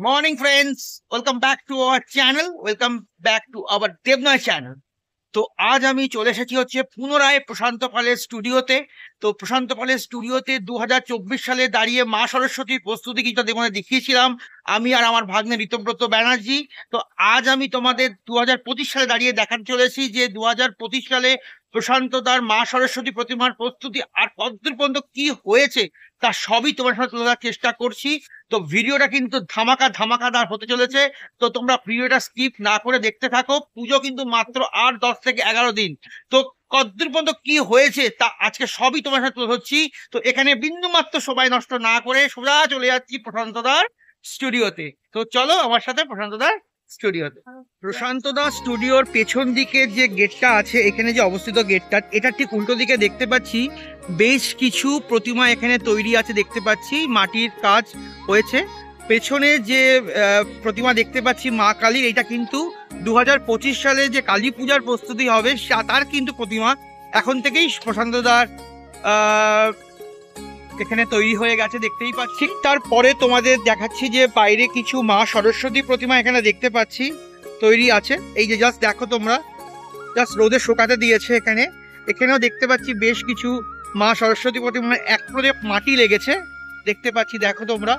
morning, friends. Welcome back to our channel. Welcome back to our Devnoy channel. তো আজ আমি চলে এসেছি হচ্ছে পুনরায় প্রশান্ত পালের স্টুডিওতে। তো প্রশান্ত পালের স্টুডিওতে 2024 সালে দাঁড়িয়ে মা সরস্বতীর প্রস্তুতি কিছুটা তোমাদের দেখিয়েছিলাম আমি আর আমার ভাগ্নে ঋতব্রত ব্যানার্জি। তো আজ আমি তোমাদের 2025 সালে দাঁড়িয়ে দেখাতে চলেছি যে 2025 সালে প্রশান্ত দার মা সরস্বতী প্রতিমার প্রস্তুতি আর কতদূর পর্যন্ত কি হয়েছে তা সবই তোমার সাথে তুলে ধরার চেষ্টা করছি। তো ভিডিওটা কিন্তু ধামাকাদার হতে চলেছে। তো তোমরা ভিডিওটা স্কিপ না করে দেখতে থাকো। পুজো কিন্তু মাত্র আর 10 থেকে 11 দিন। তো কতদূর পর্যন্ত কি হয়েছে তা আজকে সবই তোমার সাথে তুলে ধরছি। তো এখানে বিন্দু মাত্র সময় নষ্ট না করে সোজা চলে যাচ্ছি প্রশান্তদার স্টুডিওতে। তো চলো আমার সাথে প্রশান্তদার স্টুডিওতে। প্রশান্তদা স্টুডিওর পেছন দিকে যে গেটটা আছে, এখানে যে অবস্থিত গেটটা, এটা ঠিক উল্টো দিকে দেখতে পাচ্ছি বেশ কিছু প্রতিমা এখানে তৈরি আছে দেখতে পাচ্ছি, মাটির কাজ হয়েছে। পেছনে যে প্রতিমা দেখতে পাচ্ছি মা কালীর, এটা কিন্তু 2025 সালে যে কালী পূজার প্রস্তুতি হবে তার কিন্তু প্রতিমা এখন থেকেই প্রশান্তদার এখানে তৈরি হয়ে গেছে দেখতেই পাচ্ছি। তারপরে তোমাদের দেখাচ্ছি যে বাইরে কিছু মা সরস্বতী প্রতিমা এখানে দেখতে পাচ্ছি তৈরি আছে। এই যে জাস্ট দেখো তোমরা, জাস্ট রোদে শুকাতে দিয়েছে। এখানেও দেখতে পাচ্ছি বেশ কিছু মা সরস্বতী প্রতিমা, এক প্রদীপ মাটি লেগেছে দেখতে পাচ্ছি, দেখো তোমরা।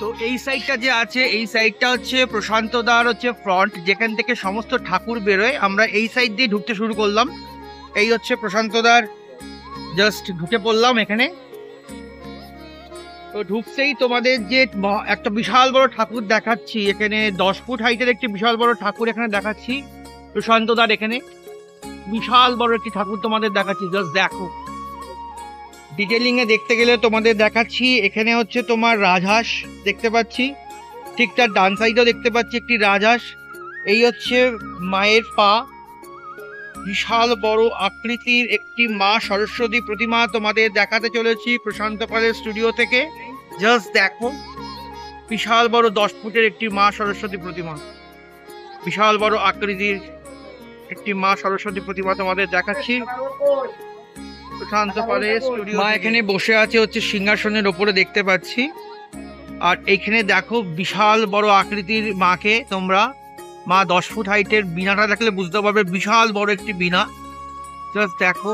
তো এই সাইডটা যে আছে, এই সাইডটা হচ্ছে প্রশান্তদার হচ্ছে ফ্রন্ট, যেখান থেকে সমস্ত ঠাকুর বেরোয়। আমরা এই সাইড দিয়ে ঢুকতে শুরু করলাম। এই হচ্ছে প্রশান্তদার, জাস্ট ঢুকে পড়লাম এখানে। তো ঢুকতেই তোমাদের যে একটা বিশাল বড় ঠাকুর দেখাচ্ছি, এখানে 10 ফুট হাইটের একটি বিশাল বড় ঠাকুর এখানে দেখাচ্ছি প্রশান্তদার। এখানে বিশাল বড় একটি ঠাকুর তোমাদের দেখাচ্ছি, জাস্ট দেখো। ডিটেলিং এ দেখতে গেলে তোমাদের দেখাচ্ছি, এখানে হচ্ছে তোমার রাজহাঁস দেখতে পাচ্ছি, ঠিক তার ডান সাইডেও দেখতে পাচ্ছি একটি রাজহাঁস। এই হচ্ছে মায়ের পা, বিশাল বড় আকৃতির একটি মা সরস্বতী প্রতিমা তোমাদের দেখাতে চলেছি প্রশান্ত পালের স্টুডিও থেকে। জাস্ট দেখো, বিশাল বড় 10 ফুটের একটি মা সরস্বতী প্রতিমা, বিশাল বড় আকৃতির একটি মা সরস্বতী প্রতিমা তোমাদের দেখাচ্ছি প্রশান্ত পালের স্টুডিও। মা এখানে বসে আছে হচ্ছে সিংহাসনের ওপরে দেখতে পাচ্ছি। আর এখানে দেখো বিশাল বড় আকৃতির মাকে তোমরা, মা 10 ফুট হাইটের, বীণাটা দেখলে বুঝতে পারবে বিশাল বড় একটি বীণা, জাস্ট দেখো।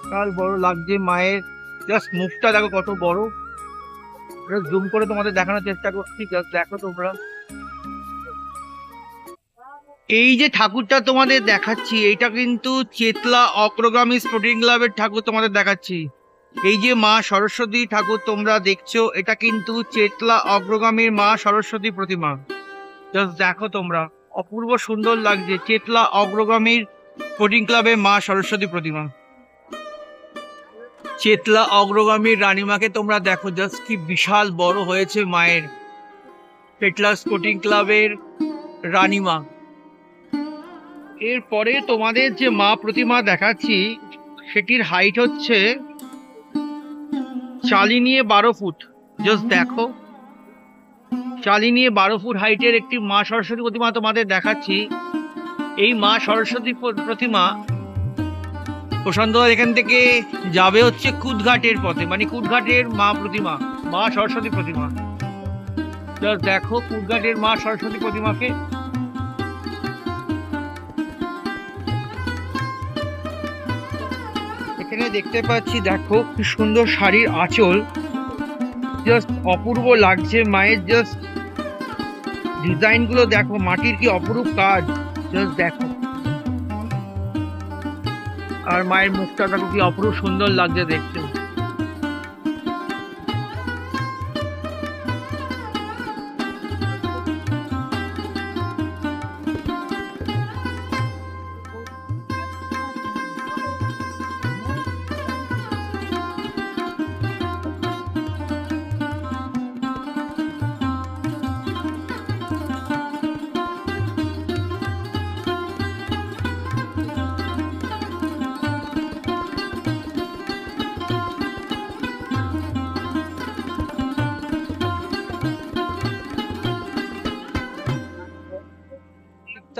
বিশাল বড় লাগছে মায়ের, জাস্ট মুখটা দেখো কত বড়। জুম করে তোমাদের দেখানোর চেষ্টা করছি, জাস্ট দেখো তোমরা। এই যে ঠাকুরটা তোমাদের দেখাচ্ছি, এইটা কিন্তু চেতলা অগ্রগামী স্পোর্টিং ক্লাবের ঠাকুর তোমাদের দেখাচ্ছি। এই যে মা সরস্বতী ঠাকুর তোমরা দেখছো, এটা কিন্তু চেতলা অগ্রগামীর মা সরস্বতী প্রতিমা, জাস্ট দেখো তোমরা, অপূর্ব সুন্দর লাগছে। চেতলা অগ্রগামীর স্পোর্টিং ক্লাবের মা সরস্বতী প্রতিমা, চেতলা অগ্রগামীর রানীমাকে তোমরা দেখো, জাস্ট কি বিশাল বড় হয়েছে মায়ের, চেতলা স্পোর্টিং ক্লাবের রানীমা। এরপরে তোমাদের যে মা প্রতিমা দেখাচ্ছি, সেটির হাইট হচ্ছে 12 ফুট, জাস্ট দেখো। 12 ফুট হাইটের একটি মা সরস্বতী প্রতিমা তোমাদের দেখাচ্ছি। এই মা সরস্বতী প্রতিমা প্রশান্ত এখান থেকে যাবে হচ্ছে কুদঘাটের পথে, মানে কুদঘাটের মা প্রতিমা, মা সরস্বতী প্রতিমা, জাস্ট দেখো কুদঘাটের মা সরস্বতী প্রতিমাকে। এখানে দেখতে পাচ্ছি দেখো কি সুন্দর শাড়ির আঁচল, জাস্ট অপূর্ব লাগছে মায়ের, জাস্ট ডিজাইন গুলো দেখো, মাটির কি অপরূপ কাজ, জাস্ট দেখো। আর মায়ের মুখটা দেখো কি অপরূপ সুন্দর লাগছে দেখতে।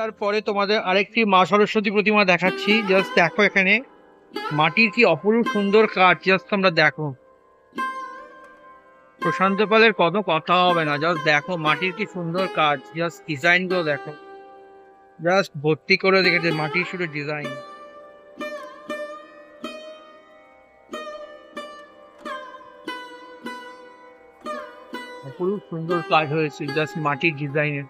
তারপরে তোমাদের আরেকটি মা সরস্বতী প্রতিমা দেখাচ্ছি। জাস্ট দেখো এখানে মাটির কি অপরূপ সুন্দর কাজ, জাস্ট তোমরা দেখো। প্রশান্ত পালের কত কথা হবে না, জাস্ট দেখো মাটির কি সুন্দর কাজ, জাস্ট ডিজাইন গুলো দেখো, জাস্ট ভর্তি করে রেখেছে মাটির শুধু ডিজাইন। অপরূপ সুন্দর কাজ হয়েছে জাস্ট মাটির ডিজাইনের।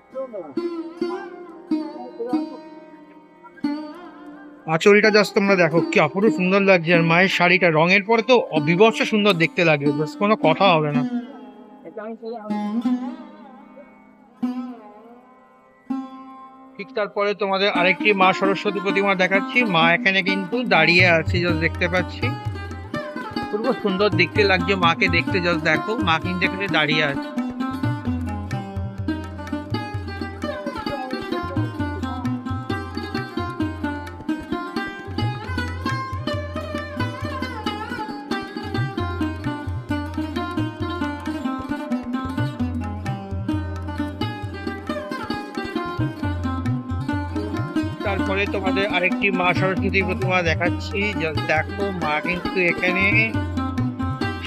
আঁচলটা জাস্ট তোমরা দেখো কি অপরূপ সুন্দর লাগছে, আর মায়ের শাড়িটা রঙের পরে তো বিভৎস সুন্দর দেখতে লাগে, জাস্ট কোনো কথা হবে না। ঠিক তারপরে তোমাদের আরেকটি মা সরস্বতী প্রতিমা দেখাচ্ছি। মা এখানে কিন্তু দাঁড়িয়ে আছে, জাস্ট দেখতে পাচ্ছি খুব সুন্দর দেখতে লাগছে মাকে দেখতে, জাস্ট দেখো মা কিন্তু এখানে দাঁড়িয়ে আছে। তারপরে তোমাদের আরেকটি মা সরস্বতী প্রতিমা দেখাচ্ছি, জাস্ট দেখো মা কিন্তু এখানে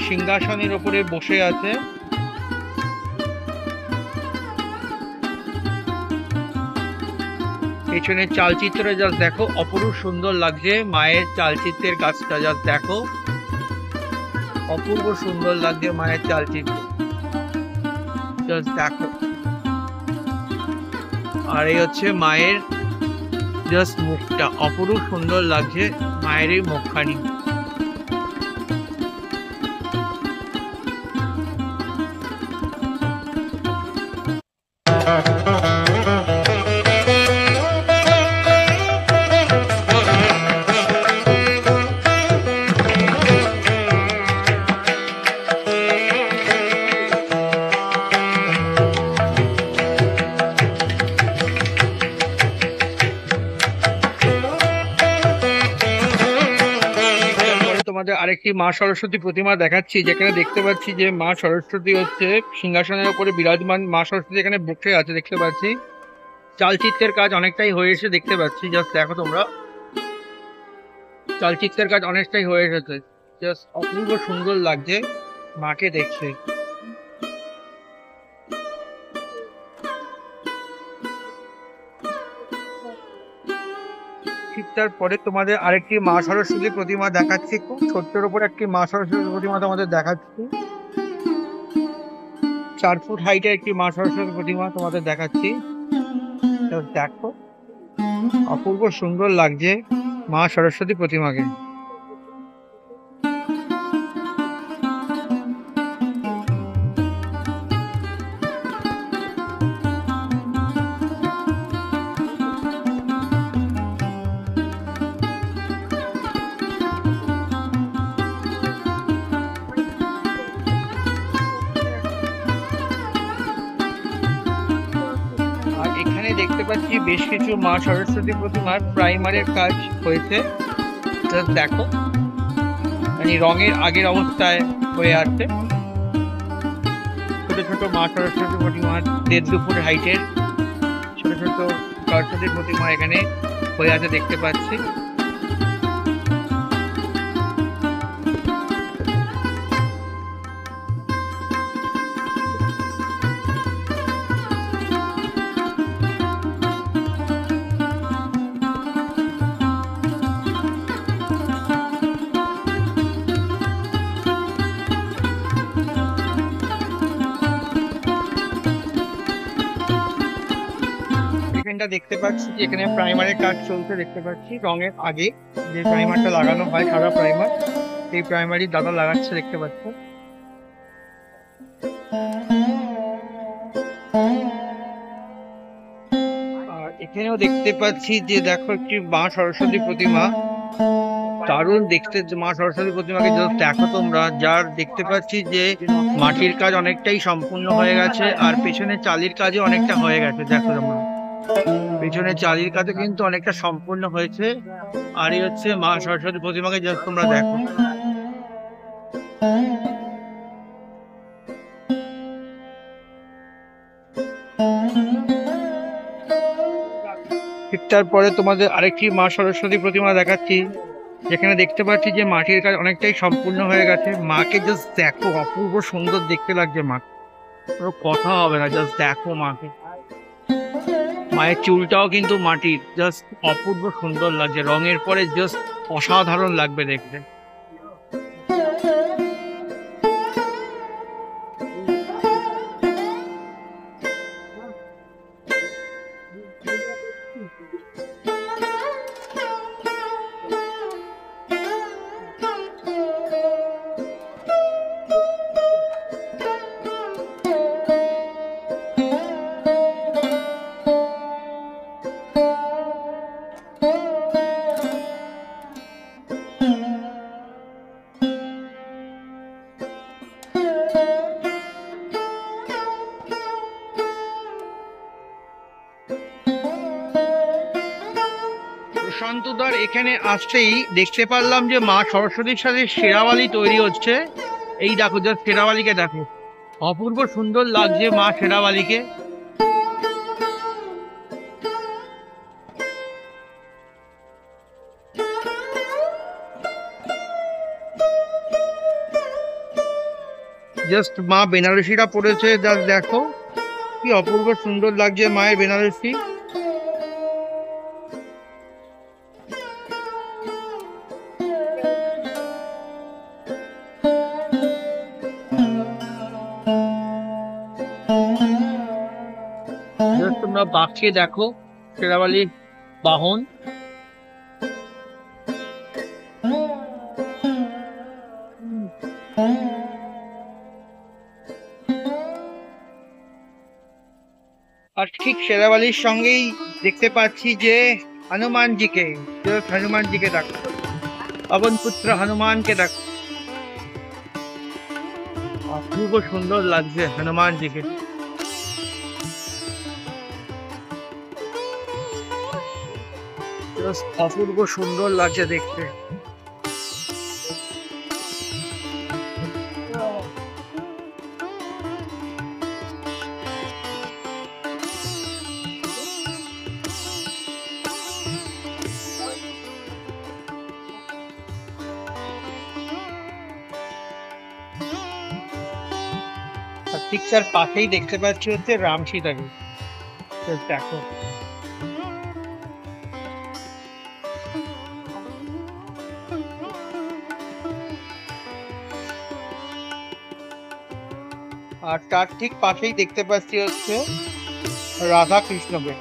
সিংহাসনের উপরে বসে আছে। পেছনের চালচিত্রে জাস্ট দেখো অপরূপ সুন্দর লাগছে মায়ের চালচিত্রের কাজটা, জাস্ট দেখো অপূর্ব সুন্দর লাগছে মায়ের চালচিত্র, জাস্ট দেখো। আর এই হচ্ছে মায়ের জাস্ট মুখটা, অপরূপ সুন্দর লাগছে মায়ের এই মুখখানি। তোমাদের আরেকটি মা সরস্বতী প্রতিমা দেখাচ্ছি, যেখানে দেখতে পাচ্ছি যে মা সরস্বতী হচ্ছে সিংহাসনের উপরে বিরাজমান, মা সরস্বতী এখানে বসে আছে দেখতে পাচ্ছি। চালচিত্রের কাজ অনেকটাই হয়ে এসে দেখতে পাচ্ছি, জাস্ট দেখো তোমরা চালচিত্রের কাজ অনেকটাই হয়ে এসেছে, জাস্ট অপূর্ব সুন্দর লাগছে মাকে দেখছে। ঠিক তারপরে তোমাদের আরেকটি মা সরস্বতী প্রতিমা দেখাচ্ছি, খুব ছোট্টের উপর একটি মা সরস্বতী প্রতিমা তোমাদের দেখাচ্ছি। 4 ফুট হাইটের একটি মা সরস্বতী প্রতিমা তোমাদের দেখাচ্ছি, দেখো অপূর্ব সুন্দর লাগছে মা সরস্বতী প্রতিমাকে। আর এখানে দেখতে পাচ্ছি বেশ কিছু মা সরস্বতী প্রতিমার প্রাইমারের কাজ হয়েছে, দেখো মানে রঙের আগের অবস্থায় হয়ে আছে। ছোট ছোট মা সরস্বতী প্রতিমা 1.5-2 ফুট হাইটের ছোট ছোট সরস্বতী প্রতিমা এখানে হয়ে আছে দেখতে পাচ্ছি। এখানটা দেখতে পাচ্ছি যে এখানে প্রাইমারের কাজ চলছে দেখতে পাচ্ছি, রঙের আগে যে প্রাইমারটা লাগানো হয় সাদা প্রাইমার, সেই প্রাইমারি দাদা লাগাচ্ছে দেখতে পাচ্ছি। আর এখানেও দেখতে পাচ্ছি যে দেখো একটি মা সরস্বতী প্রতিমা, দারুণ দেখতে মা সরস্বতী প্রতিমাকে দেখো তোমরা, যার দেখতে পাচ্ছি যে মাটির কাজ অনেকটাই সম্পূর্ণ হয়ে গেছে, আর পেছনে চালির কাজও অনেকটা হয়ে গেছে দেখো তোমরা, পেছনে চালির কাজও কিন্তু অনেকটা সম্পূর্ণ হয়েছে। আর এই হচ্ছে মা সরস্বতী প্রতিমাকে জাস্ট তোমরা দেখো। একটার পরে তোমাদের আরেকটি মা সরস্বতী প্রতিমা দেখাচ্ছি, যেখানে দেখতে পাচ্ছি যে মাটির কাজ অনেকটাই সম্পূর্ণ হয়ে গেছে। মাকে জাস্ট দেখো, অপূর্ব সুন্দর দেখতে লাগছে মা, কোনো কথা হবে না। জাস্ট দেখো মাকে, মায়ের চুলটাও কিন্তু মাটির, জাস্ট অপূর্ব সুন্দর লাগছে। রঙের পরে জাস্ট অসাধারণ লাগবে দেখতে। প্রশান্তদার এখানে আসতেই দেখতে পারলাম যে মা সরস্বতীর সাথে শেরাওয়ালি তৈরি হচ্ছে। এই দেখো, জাস্ট শেরাওয়ালিকে দেখো, অপূর্ব সুন্দর লাগছে মা শেরাওয়ালিকে। জাস্ট মা বেনারসিটা পড়েছে, জাস্ট দেখো কি অপূর্ব সুন্দর লাগছে মায়ের বেনারসি। তোমরা বাঘকে দেখো, শেরাওয়ালির বাহন। আর ঠিক শেরাওয়ালির সঙ্গেই দেখতে পাচ্ছি যে হনুমানজিকে, হনুমানজিকে দেখো, পবন পুত্র হনুমানকে দেখো, অপূর্ব সুন্দর লাগছে হনুমানজিকে। অপূর্ব সুন্দর লাগছে দেখতে। আর ঠিক তার পাশেই দেখতে পাচ্ছি হচ্ছে রাম সীতাকে, দেখো। আর তার ঠিক পাশেই দেখতে পাচ্ছি হচ্ছে রাধা কৃষ্ণকে।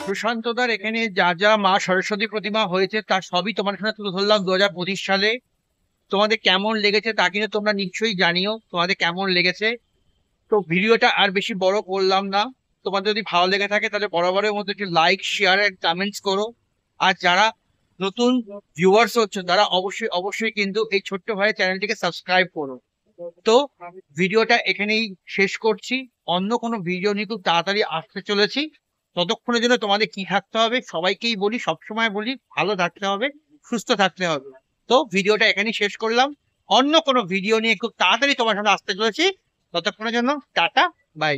প্রশান্তদার এখানে যা যা মা সরস্বতী প্রতিমা হয়েছে তার সবই তোমার সাথে তুলে ধরলাম 2025 সালে। তোমাদের কেমন লেগেছে তা কিন্তু তোমরা নিশ্চয়ই জানিও, তোমাদের কেমন লেগেছে। তো ভিডিওটা আর বেশি বড় করলাম না। তোমাদের যদি ভালো লেগে থাকে তাহলে বরাবরের মধ্যে একটু লাইক, শেয়ার এন্ড কমেন্টস করো। আর যারা নতুন ভিউয়ার্স হচ্ছে তারা অবশ্যই অবশ্যই কিন্তু এই ছোট্ট ভাইয়ের চ্যানেলটিকে সাবস্ক্রাইব করো। তো ভিডিওটা এখানেই শেষ করছি। অন্য কোনো ভিডিও নিয়ে খুব তাড়াতাড়ি আসতে চলেছি। ততক্ষণের জন্য তোমাদের কি থাকতে হবে, সবাইকেই বলি, সবসময় বলি, ভালো থাকতে হবে, সুস্থ থাকতে হবে। তো ভিডিওটা এখানেই শেষ করলাম। অন্য কোনো ভিডিও নিয়ে খুব তাড়াতাড়ি তোমার সামনে আসতে চলেছি। ততক্ষণের জন্য টাটা, বাই।